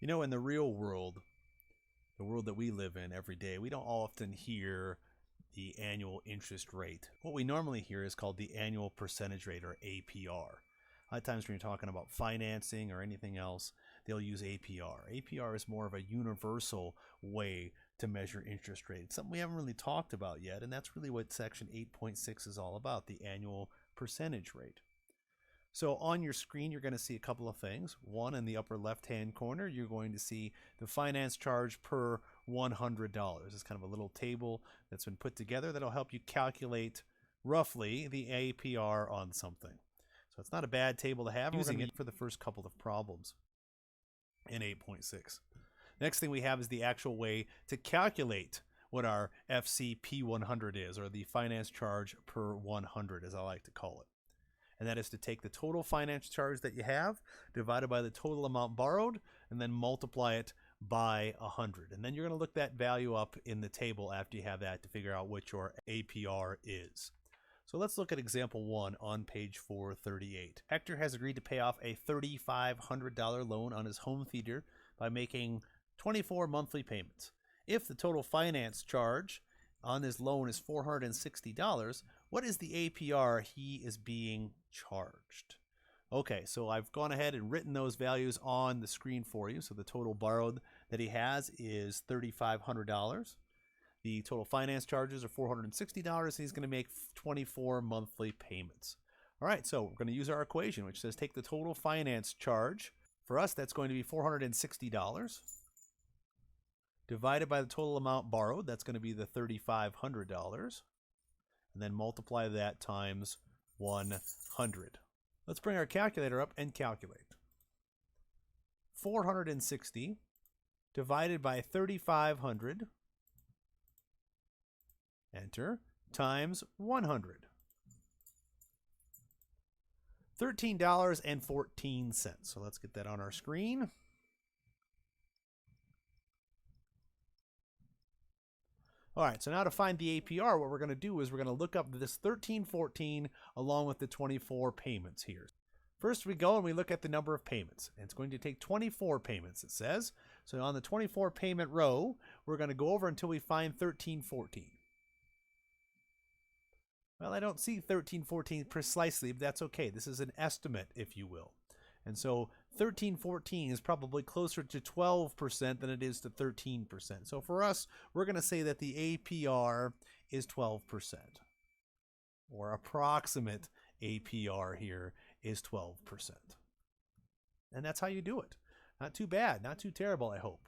In the real world, the world that we live in every day, we don't often hear the annual interest rate. What we normally hear is called the annual percentage rate, or APR. A lot of times when you're talking about financing or anything else, they'll use APR. APR is more of a universal way to measure interest rate. It's something we haven't really talked about yet, and that's really what section 8.6 is all about, the annual percentage rate. So on your screen, you're going to see a couple of things. One, in the upper left-hand corner, you're going to see the finance charge per $100. It's kind of a little table that's been put together that'll help you calculate roughly the APR on something. So it's not a bad table to have. Using it for the first couple of problems in 8.6. Next thing we have is the actual way to calculate what our FCP100 is, or the finance charge per 100, as I like to call it. And that is to take the total finance charge that you have, divided by the total amount borrowed, and then multiply it by 100. And then you're going to look that value up in the table after you have that to figure out what your APR is. So let's look at example 1 on page 438. Hector has agreed to pay off a $3,500 loan on his home theater by making 24 monthly payments. If the total finance charge on his loan is $460, what is the APR he is being charged? Okay, so I've gone ahead and written those values on the screen for you. So the total borrowed that he has is $3,500. The total finance charges are $460, and he's going to make 24 monthly payments. All right, so we're going to use our equation, which says take the total finance charge. For us, that's going to be $460. Divided by the total amount borrowed, that's going to be the $3,500. And then multiply that times 100. Let's bring our calculator up and calculate. 460 divided by 3,500, enter, times 100. $13.14. So let's get that on our screen. All right, so now to find the APR, what we're going to do is we're going to look up this $13.14 along with the 24 payments here. First, we go and we look at the number of payments. And it's going to take 24 payments, it says. So on the 24 payment row, we're going to go over until we find 13.14. Well, I don't see 13.14 precisely, but that's okay. This is an estimate, if you will. And so 13.14 is probably closer to 12% than it is to 13%. So for us, we're going to say that the APR is 12%, or approximate APR here is 12%. And that's how you do it. Not too bad, not too terrible, I hope.